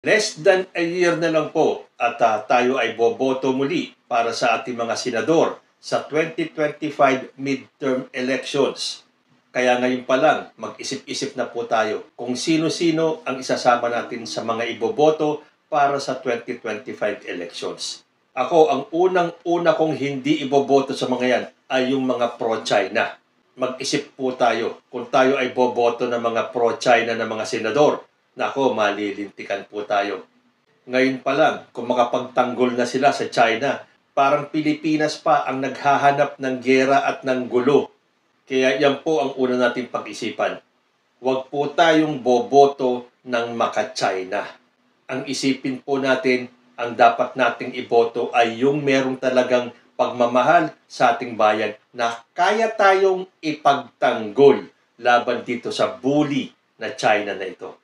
Less than a year na lang po at tayo ay boboto muli para sa ating mga senador sa 2025 midterm elections. Kaya ngayon pa lang, mag-isip-isip na po tayo kung sino-sino ang isasama natin sa mga iboboto para sa 2025 elections. Ako, ang unang-una kong hindi iboboto sa mga yan ay yung mga pro-China. Mag-isip po tayo kung tayo ay boboto ng mga pro-China na mga senador. Nako, malilintikan po tayo. Ngayon pa lang, kung makapagtanggol na sila sa China, parang Pilipinas pa ang naghahanap ng giyera at ng gulo. Kaya yan po ang una nating pag-isipan. Huwag po tayong boboto ng maka-China. Ang isipin po natin, ang dapat nating iboto ay yung merong talagang pagmamahal sa ating bayan na kaya tayong ipagtanggol laban dito sa bully na China na ito.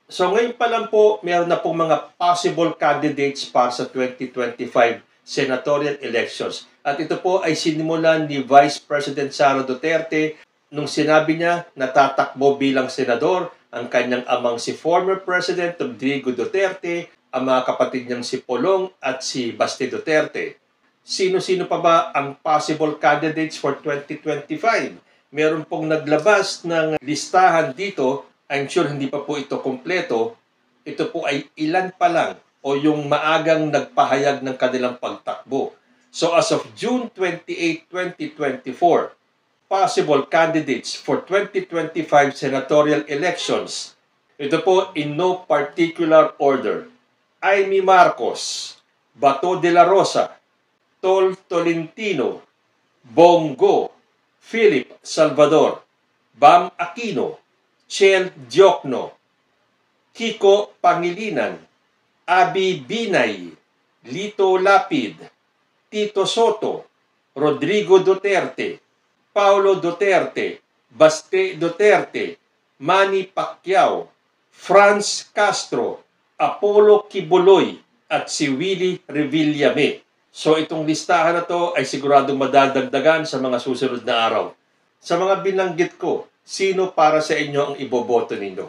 So ngayon pa lang po, meron na pong mga possible candidates para sa 2025 senatorial elections. At ito po ay sinimulan ni Vice President Sara Duterte nung sinabi niya na tatakbo bilang senador ang kanyang amang si former President Rodrigo Duterte, ang mga kapatid niyang si Polong at si Basti Duterte. Sino-sino pa ba ang possible candidates for 2025? Meron pong naglabas ng listahan dito. I'm sure hindi pa po ito kompleto. Ito po ay ilan pa lang o yung maagang nagpahayag ng kanilang pagtakbo. So as of June 28, 2024, possible candidates for 2025 senatorial elections. Ito po in no particular order. Amy Marcos, Bato de la Rosa, Tol Tolentino, Bongo, Philip Salvador, Bam Aquino, Chel Diokno, Kiko Pangilinan, Abi Binay, Lito Lapid, Tito Soto, Rodrigo Duterte, Paulo Duterte, Baste Duterte, Manny Pacquiao, Franz Castro, Apollo Kibuloy, at si Willie Revillame. So itong listahan na to ay siguradong madadagdagan sa mga susunod na araw. Sa mga binanggit ko, sino para sa inyo ang iboboto ninyo?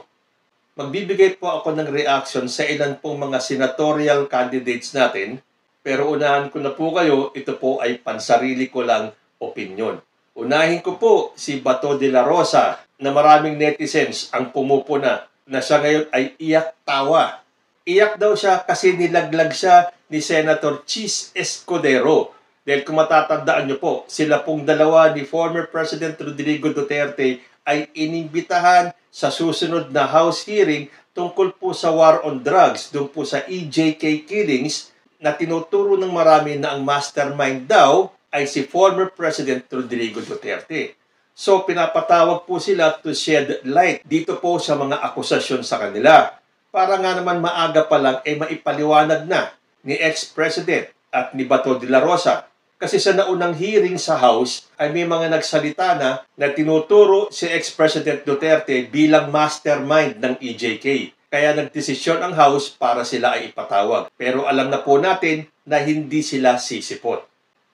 Magbibigay po ako ng reaction sa ilan pong mga senatorial candidates natin, pero unahan ko na po kayo, ito po ay pansarili ko lang opinyon. Unahin ko po si Bato de la Rosa na maraming netizens ang pumupuna na siya ngayon ay iyak-tawa. Iyak daw siya kasi nilaglag siya ni Senator Chis Escudero. Dahil kung matatandaan nyo po, sila pong dalawa ni former President Rodrigo Duterte ay inimbitahan sa susunod na House hearing tungkol po sa war on drugs, doon po sa EJK killings na tinuturo ng marami na ang mastermind daw ay si former President Rodrigo Duterte. So pinapatawag po sila to shed light dito po sa mga akusasyon sa kanila. Para nga naman maaga pa lang ay maipaliwanag na ni ex-president at ni Bato de la Rosa. Kasi sa naunang hearing sa House ay may mga nagsalita na tinuturo si ex-president Duterte bilang mastermind ng EJK. Kaya nagdesisyon ang House para sila ay ipatawag. Pero alam na po natin na hindi sila sisipot.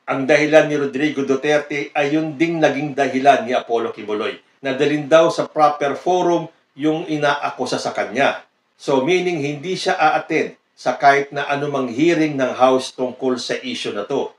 Ang dahilan ni Rodrigo Duterte ay yung ding naging dahilan ni Apollo Kibuloy. Nadalin daw sa proper forum yung inaakusa sa kanya. So meaning hindi siya a-attend sa kahit na anumang hearing ng House tungkol sa issue na to.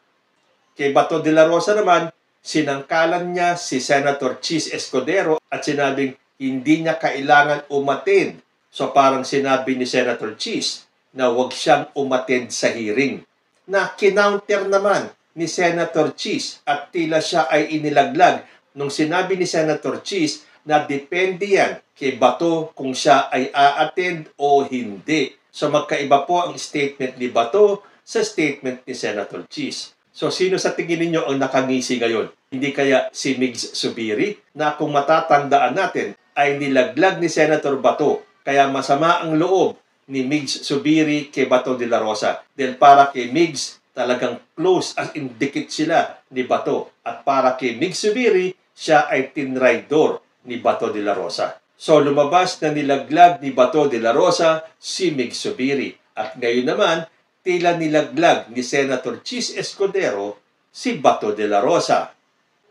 Kay Bato de la Rosa naman, sinangkalan niya si Senator Chis Escudero at sinabing hindi niya kailangan umattend. So parang sinabi ni Senator Chis na huwag siyang umattend sa hearing. Na kinounter naman ni Senator Chis at tila siya ay inilaglag nung sinabi ni Senator Chis na depende yan kay Bato kung siya ay a-attend o hindi. So magkaiba po ang statement ni Bato sa statement ni Senator Chis. So, sino sa tingin ninyo ang nakangisi ngayon? Hindi kaya si Migs Zubiri na kung matatandaan natin ay nilaglag ni Senator Bato. Kaya masama ang loob ni Migs Zubiri kay Bato de la Rosa. Dahil para kay Migs talagang close as in dikit sila ni Bato. At para kay Migs Zubiri, siya ay tinraidor ni Bato de la Rosa. So, lumabas na nilaglag ni Bato de la Rosa si Migs Zubiri. At ngayon naman, tila nilaglag ni Senator Chis Escudero si Bato de la Rosa.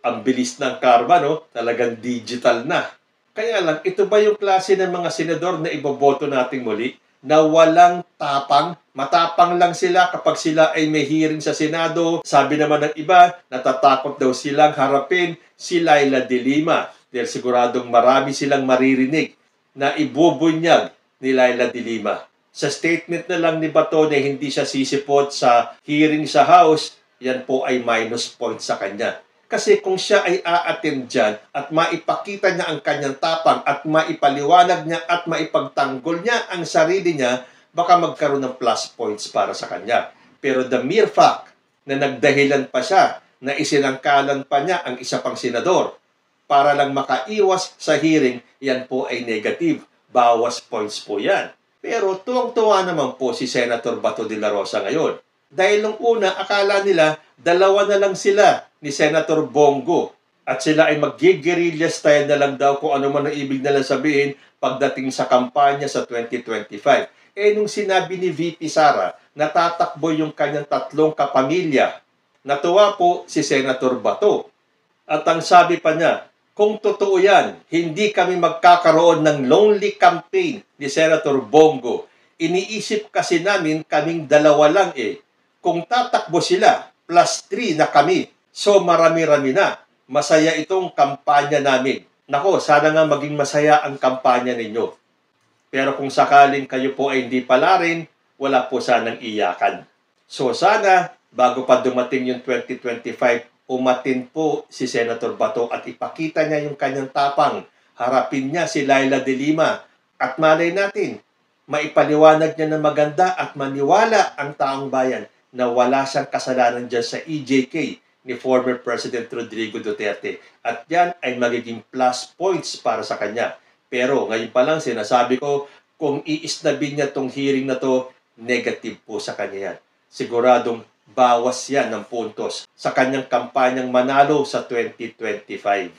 Ang bilis ng karma, no? Talagang digital na. Kaya lang, ito ba yung klase ng mga senador na iboboto nating muli? na walang tapang. Matapang lang sila kapag sila ay may hearing sa Senado. Sabi naman ng iba, natatakot daw silang harapin si Leila de Lima dahil siguradong marami silang maririnig na ibubunyag ni Leila de Lima. Sa statement na lang ni Bato na hindi siya sisipot sa hearing sa House, yan po ay minus point sa kanya. Kasi kung siya ay a-attend dyan at maipakita niya ang kanyang tapang at maipaliwanag niya at maipagtanggol niya ang sarili niya, baka magkaroon ng plus points para sa kanya. Pero the mere fact na nagdahilan pa siya, na isinangkalan pa niya ang isa pang senador para lang makaiwas sa hearing, yan po ay negative. Bawas points po yan. Pero tuwang-tuwa naman po si Senator Bato de la Rosa ngayon. Dahil nung una, akala nila, dalawa na lang sila ni Senator Bongo. At sila ay mag-guerrilla style na lang daw kung ano man ang ibig nalang sabihin pagdating sa kampanya sa 2025. Nung sinabi ni VP Sara, natatakbo yung kanyang 3 kapamilya. Natuwa po si Senator Bato. At ang sabi pa niya, kung totoo yan, hindi kami magkakaroon ng lonely campaign ni Senator Bongo. Iniisip kasi namin kaming dalawa lang Kung tatakbo sila, plus 3 na kami. So marami-rami na. Masaya itong kampanya namin. Nako, sana nga maging masaya ang kampanya ninyo. Pero kung sakaling kayo po ay hindi pala rin, wala po sanang iyakan. So sana, bago pa dumating yung 2025, umatin po si Senator Bato at ipakita niya yung kanyang tapang. Harapin niya si Leila de Lima. At malay natin, maipaliwanag niya na maganda at maniwala ang taong bayan na wala siyang kasalanan dyan sa EJK ni former President Rodrigo Duterte. At yan ay magiging plus points para sa kanya. Pero ngayon pa lang sinasabi ko, kung iisnabi niya tong hearing na to, negative po sa kanya yan. Siguradong bawas yan ng puntos sa kanyang kampanyang manalo sa 2025.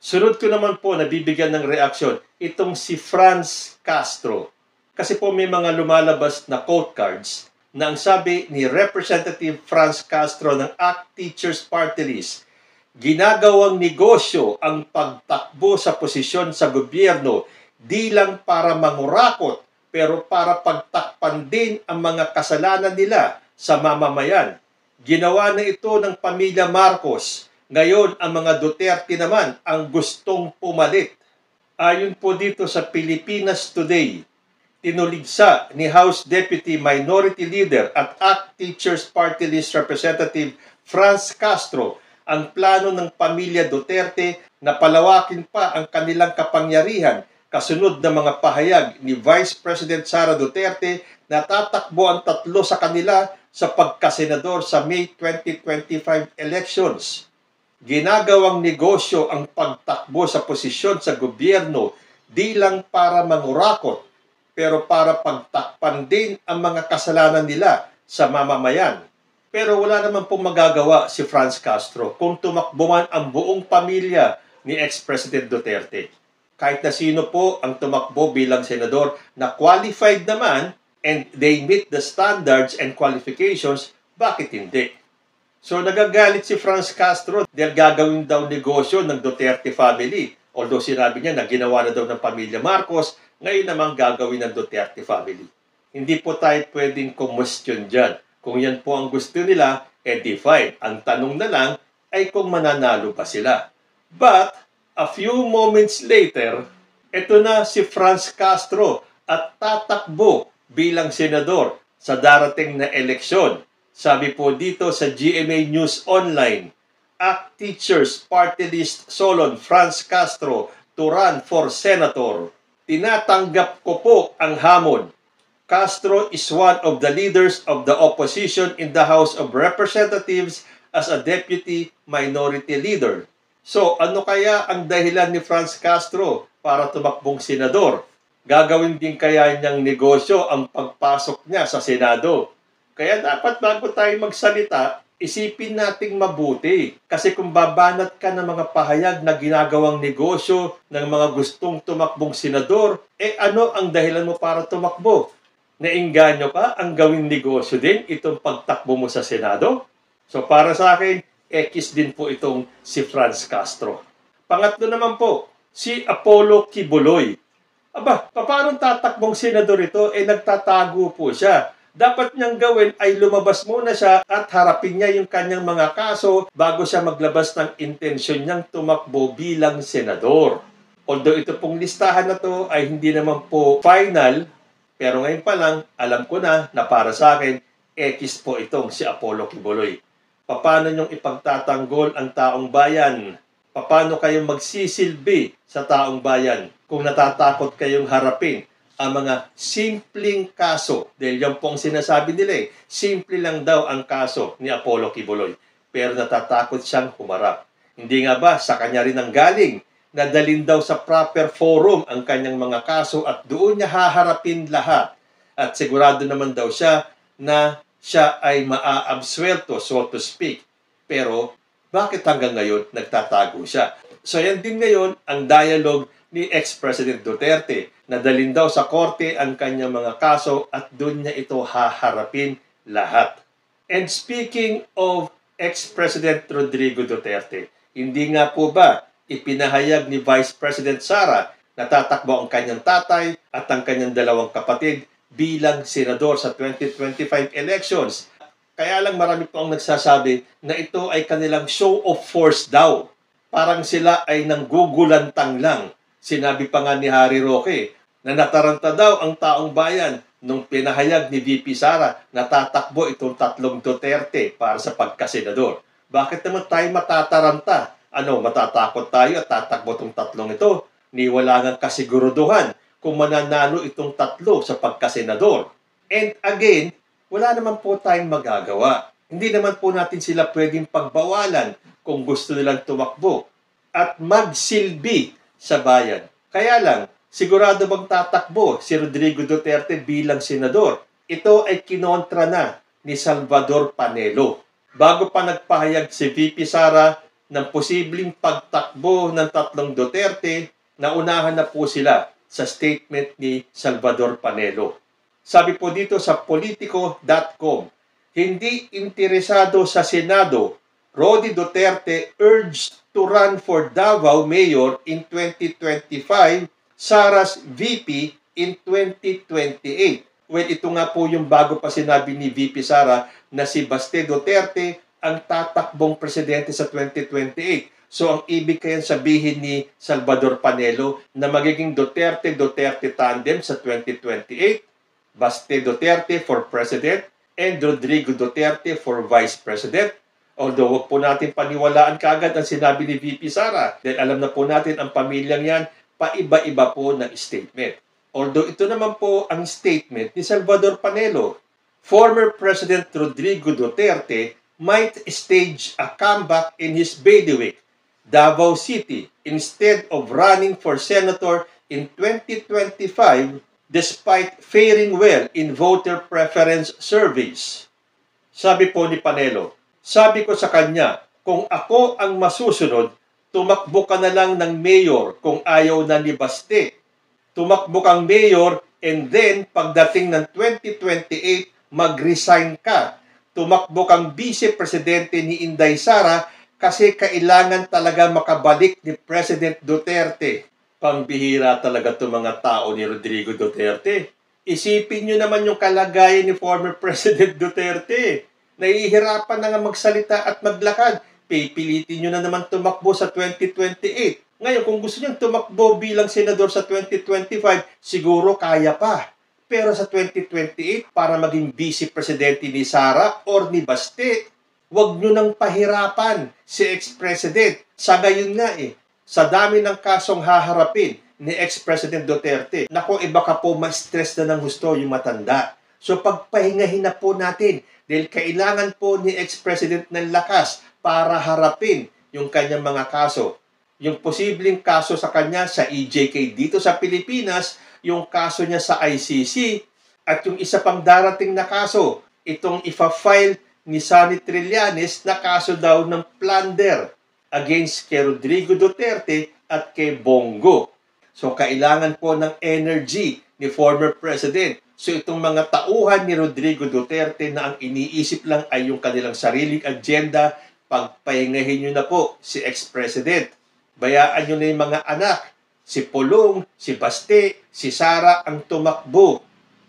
Sunod ko naman po, nabibigyan ng reaksyon, itong si Franz Castro. Kasi po may mga lumalabas na quote cards na ang sabi ni Representative Franz Castro ng ACT Teachers Party List, ginagawang negosyo ang pagtakbo sa posisyon sa gobyerno di lang para mangurakot pero para pagtakpan din ang mga kasalanan nila sa mamamayan. Ginawa na ito ng pamilya Marcos. Ngayon, ang mga Duterte naman ang gustong pumalit. Ayon po dito sa Pilipinas Today, tinuligsa ni House Deputy Minority Leader at ACT Teachers Party List Representative Franz Castro ang plano ng pamilya Duterte na palawakin pa ang kanilang kapangyarihan kasunod ng mga pahayag ni Vice President Sara Duterte na tatakbo ang 3 sa kanila sa pagkasenador sa May 2025 elections. Ginagawang negosyo ang pagtakbo sa posisyon sa gobyerno di lang para mangurakot pero para pagtakpan din ang mga kasalanan nila sa mamamayan. Pero wala naman pong magagawa si Franz Castro kung tumakbo man ang buong pamilya ni ex-President Duterte. Kahit na sino po ang tumakbo bilang senador na qualified naman and they meet the standards and qualifications, bakit hindi? So nagagalit si Franz Castro dahil gagawin daw negosyo ng Duterte family. Although sinabi niya na ginawa na daw ng pamilya Marcos, ngayon naman gagawin ng Duterte family. Hindi po tayo pwedeng question dyan. Kung yan po ang gusto nila, di fine. Ang tanong na lang ay kung mananalo pa sila. But, a few moments later, ito na si Franz Castro at tatakbo bilang senador sa darating na eleksyon. Sabi po dito sa GMA News Online, ACT Teachers Party List Solon Franz Castro to run for senator. Tinatanggap ko po ang hamon. Castro is one of the leaders of the opposition in the House of Representatives as a deputy minority leader. So, ano kaya ang dahilan ni Franz Castro para tumakbong senador? Gagawin din kaya niyang negosyo ang pagpasok niya sa Senado? Kaya dapat bago tayo magsalita, isipin nating mabuti. Kasi kung babanat ka ng mga pahayag na ginagawang negosyo ng mga gustong tumakbong senador, ano ang dahilan mo para tumakbo? Nainganyo ka ang gawing negosyo din itong pagtakbo mo sa Senado? So para sa akin, X din po itong si Franz Castro. Pangatlo naman po, si Apollo Kibuloy. Aba, paano tatakbong senador ito? Nagtatago po siya. Dapat niyang gawin ay lumabas muna siya at harapin niya yung kanyang mga kaso bago siya maglabas ng intensyon niyang tumakbo bilang senador. Although ito pong listahan na to ay hindi naman po final, pero ngayon pa lang, alam ko na para sa akin, X po itong si Apollo Kibuloy. Paano niyong ipagtatanggol ang taong bayan? Paano kayo magsisilbi sa taong bayan kung natatakot kayong harapin ang mga simpleng kaso? Dahil yan pong sinasabi nila simple lang daw ang kaso ni Apollo Kibuloy. Pero natatakot siyang humarap. Hindi nga ba sa kanya rin ang galing na dalhin daw sa proper forum ang kanyang mga kaso at doon niya haharapin lahat. At sigurado naman daw siya na siya ay maaabsuelto, so to speak. Pero bakit hanggang ngayon nagtatago siya? So yan din ngayon ang dialogue ni ex-President Duterte na dalhin daw sa korte ang kanyang mga kaso at doon niya ito haharapin lahat. And speaking of ex-President Rodrigo Duterte, hindi nga po ba ipinahayag ni Vice President Sara na tatakbo ang kanyang tatay at ang kanyang dalawang kapatid bilang senador sa 2025 elections? Kaya lang marami po ang nagsasabi na ito ay kanilang show of force daw. Parang sila ay nanggugulantang lang. Sinabi pa nga ni Harry Roque na nataranta daw ang taong bayan nung pinahayag ni VP Sara na tatakbo itong tatlong Duterte para sa pagkasenador. Bakit naman tayo matataranta? Matatakot tayo at tatakbo itong tatlong ito? Ni wala ngang kasiguruduhan kung mananalo itong tatlo sa pagkasenador. And again, wala naman po tayong magagawa. Hindi naman po natin sila pwedeng pagbawalan kung gusto nilang tumakbo at magsilbi sa bayan. Kaya lang, sigurado bang tatakbo si Rodrigo Duterte bilang senador? Ito ay kinontra na ni Salvador Panelo. Bago pa nagpahayag si VP Sara ng posibleng pagtakbo ng tatlong Duterte, naunahan na po sila sa statement ni Salvador Panelo. Sabi po dito sa Politico.com, hindi interesado sa Senado, Rody Duterte urged to run for Davao Mayor in 2025, Sara's VP in 2028. Well, ito nga po yung bago pa sinabi ni VP Sara na si Baste Duterte ang tatakbong presidente sa 2028. So, ang ibig kayang sabihin ni Salvador Panelo na magiging Duterte-Duterte tandem sa 2028, Baste Duterte for President and Rodrigo Duterte for Vice President. Although, wag po natin paniwalaan kaagad ang sinabi ni VP Sara dahil alam na po natin ang pamilyang yan, paiba-iba po ng statement. Although, ito naman po ang statement ni Salvador Panelo. Former President Rodrigo Duterte might stage a comeback in his bailiwick, Davao City, instead of running for senator in 2025 despite faring well in voter preference surveys. Sabi po ni Panelo, sabi ko sa kanya, kung ako ang masusunod, tumakbo ka na lang ng mayor kung ayaw na ni Baste. Tumakbo kang mayor and then pagdating ng 2028, mag-resign ka. Tumakbo kang vice-presidente ni Inday Sara kasi kailangan talaga makabalik ni President Duterte. Pambihira talaga itong mga tao ni Rodrigo Duterte. Isipin nyo naman yung kalagayan ni former President Duterte. Nahihirapan na nga magsalita at maglakad. Pipilitin nyo na naman tumakbo sa 2028. Ngayon, kung gusto nyo tumakbo bilang senador sa 2025, siguro kaya pa. Pero sa 2028, para maging vice-presidente ni Sara or ni Baste, wag nyo nang pahirapan si ex-president. Sa gayon nga sa dami ng kasong haharapin ni ex-president Duterte, nako, baka po ma-stress na ng gusto yung matanda. So pagpahingahin na po natin dahil kailangan po ni ex-president ng lakas para harapin yung kanyang mga kaso. Yung posibleng kaso sa kanya sa EJK dito sa Pilipinas, yung kaso niya sa ICC, at yung isa pang darating na kaso, itong ifa-file ni Sonny Trillanes na kaso daw ng plunder against kay Rodrigo Duterte at kay Bongo. So, kailangan po ng energy ni former president. So, itong mga tauhan ni Rodrigo Duterte na ang iniisip lang ay yung kanilang sariling agenda, pagpahingahin nyo na po si ex-president. Bayaan nyo na yung mga anak Si Pulong, si Baste, si Sara ang tumakbo.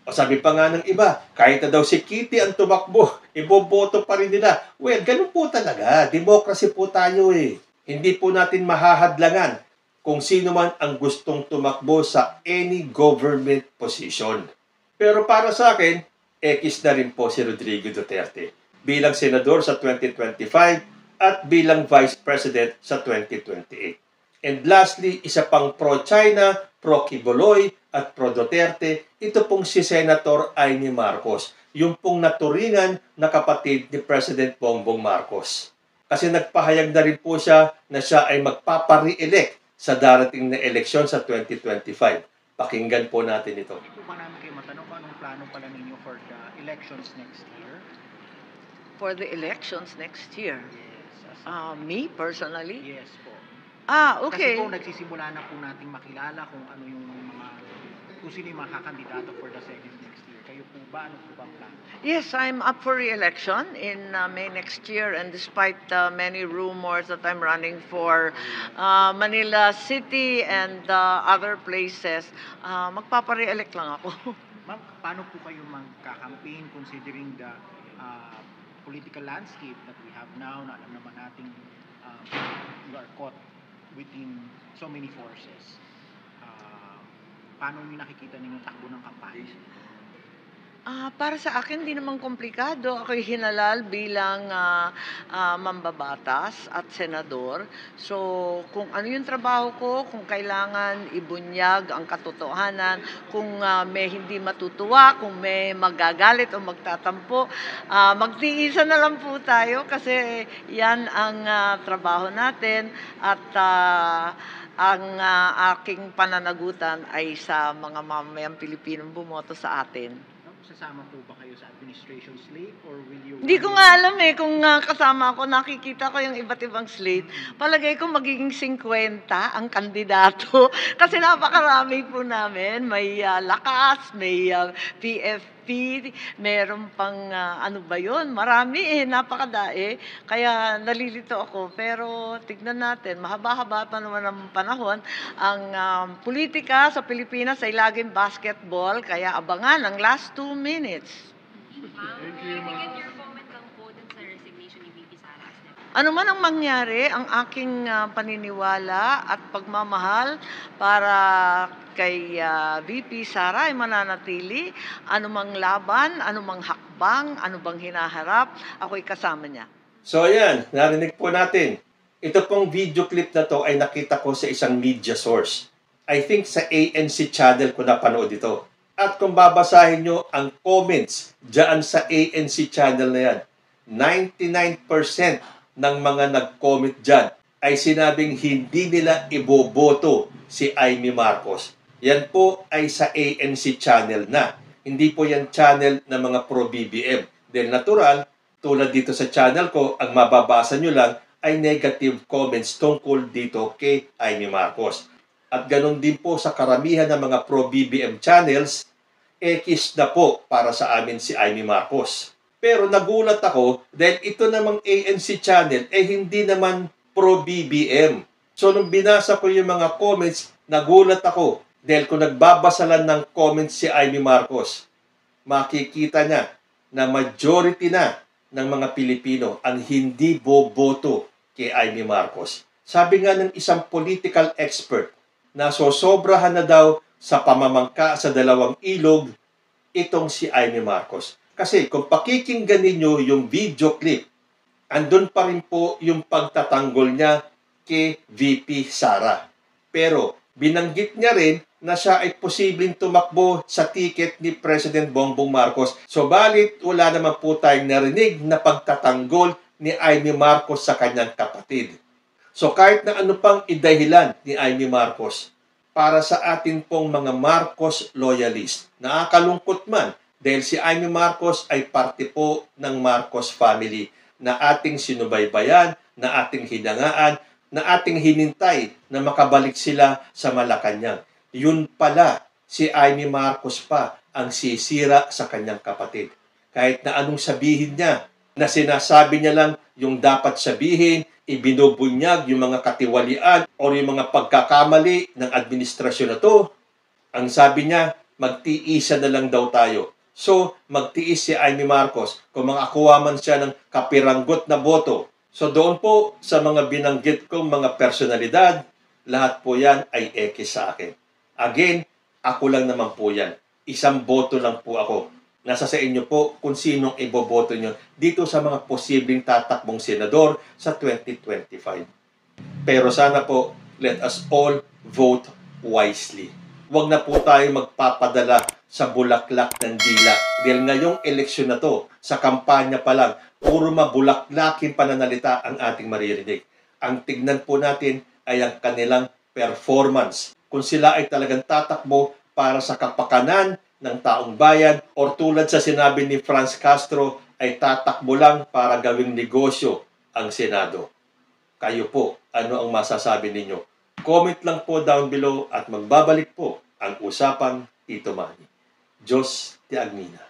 O sabi pa nga ng iba, kahit na daw si Kitty ang tumakbo, iboboto pa rin nila. Well, ganun po talaga. Democracy po tayo eh. Hindi po natin mahahadlangan kung sino man ang gustong tumakbo sa any government position. Pero para sa akin, X na rin po si Rodrigo Duterte bilang senador sa 2025 at bilang vice president sa 2028. And lastly, isa pang pro-China, pro-Quiboloy at pro-Duterte, ito pong si Senator Amy Marcos, yung pong naturingan na kapatid ni President Bongbong Marcos. Kasi nagpahayag na rin po siya na siya ay magpapare-elect sa darating na eleksyon sa 2025. Pakinggan po natin ito. Hindi po ba namin kayo matanong kung anong plano pala ninyo for the elections next year? For the elections next year? Yes. Me, personally? Yes po. Okay. Kasi po nagsisimula na po nating makilala kung ano yung mga, kung sino yung makakandidato for the Senate next year. Kayo po ba? Ano po ba ang plano? Yes, I'm up for re-election in May next year, and despite many rumors that I'm running for Manila City and other places, magpapare-elect lang ako. Ma'am, paano po kayo magka-campaign considering the political landscape that we have now na alam naman nating we are caught within so many forces? Paano niyo nakikita ninyong takbo ng kampanya? Para sa akin, di naman komplikado. Ako'y hinalal bilang mambabatas at senador. So, kung ano yung trabaho ko, kung kailangan ibunyag ang katotohanan, kung may hindi matutuwa, kung may magagalit o magtatampo, magtiisa na lang po tayo kasi yan ang trabaho natin at ang aking pananagutan ay sa mga mamamayang Pilipinong bumoto sa atin. Sasama po ba kayo sa administration slate or will you... Hindi ko nga alam eh kung kasama ako, nakikita ko yung iba't ibang slate. Palagay ko magiging 50 ang kandidato. Kasi napakarami po namin. May Lakas, may PFP, meron pang ano ba yun? Marami eh, napakadae. Kaya nalilito ako. Pero tignan natin, mahaba-haba pa naman ang panahon. Ang politika sa Pilipinas ay laging basketball. Kaya abangan ang last 2 minutes. Thank you, ma'am. Your comment lang po dun sa resignation ni VP Sara. Ano man ang mangyari, ang aking paniniwala at pagmamahal para kay VP Sara ay mananatili. Anumang laban, anumang hakbang, anumang hinaharap, ako'y kasama niya. So ayan, narinig po natin. Ito pong video clip na to ay nakita ko sa isang media source. I think sa ANC channel ko napanood ito. At kung babasahin nyo ang comments dyan sa ANC channel na yan, 99% ng mga nag-comment dyan ay sinabing hindi nila iboboto si Amy Marcos. Yan po ay sa ANC channel na. Hindi po yan channel ng mga pro-BBM. Then natural, tulad dito sa channel ko, ang mababasa nyo lang ay negative comments tungkol dito kay Amy Marcos. At ganun din po sa karamihan ng mga pro-BBM channels, X na po para sa amin si Amy Marcos. Pero nagulat ako dahil ito namang ANC channel hindi naman pro-BBM. So nung binasa ko yung mga comments, nagulat ako dahil kung nagbabasa lang ng comments si Amy Marcos, makikita niya na majority na ng mga Pilipino ang hindi boboto kay Amy Marcos. Sabi nga ng isang political expert na sosobrahan na daw sa pamamangka sa dalawang ilog itong si Amy Marcos. Kasi kung pakikinggan ninyo yung video clip, andun pa rin po yung pagtatanggol niya kay VP Sara. Pero binanggit niya rin na siya ay posibleng tumakbo sa ticket ni President Bongbong Marcos. So balit wala naman po tayong narinig na pagtatanggol ni Amy Marcos sa kanyang kapatid. So kahit na ano pang idahilan ni Amy Marcos, para sa atin pong mga Marcos loyalist, nakakalungkot man dahil si Amy Marcos ay parte po ng Marcos family na ating sinubaybayan, na ating hinangaan, na ating hinintay na makabalik sila sa Malacanang. Yun pala, si Amy Marcos pa ang sisira sa kanyang kapatid. Kahit na anong sabihin niya na sinasabi niya lang yung dapat sabihin, ibinubunyag yung mga katiwalian o yung mga pagkakamali ng administrasyon na to. Ang sabi niya, magtiisa na lang daw tayo. So, magtiis si Amy Marcos kung makakuha man siya ng kapiranggot na boto. So, doon po sa mga binanggit kong mga personalidad, lahat po yan ay eke sa akin. Again, ako lang naman po yan. Isang boto lang po ako. Nasa sa inyo po kung sinong iboboto nyo dito sa mga posibleng tatakbong senador sa 2025. Pero sana po, let us all vote wisely. Huwag na po tayo magpapadala sa bulaklak ng dila. Dahil ngayong eleksyon na to, sa kampanya pa lang, puro mabulaklaking pananalita ang ating maririnig. Ang tignan po natin ay ang kanilang performance. Kung sila ay talagang tatakbo para sa kapakanan ng taong bayan or tulad sa sinabi ni Franz Castro ay tatakbo lang para gawing negosyo ang Senado. Kayo po, ano ang masasabi ninyo? Comment lang po down below at magbabalik po ang Usapang Tito Manny. Diyos ti Agmina.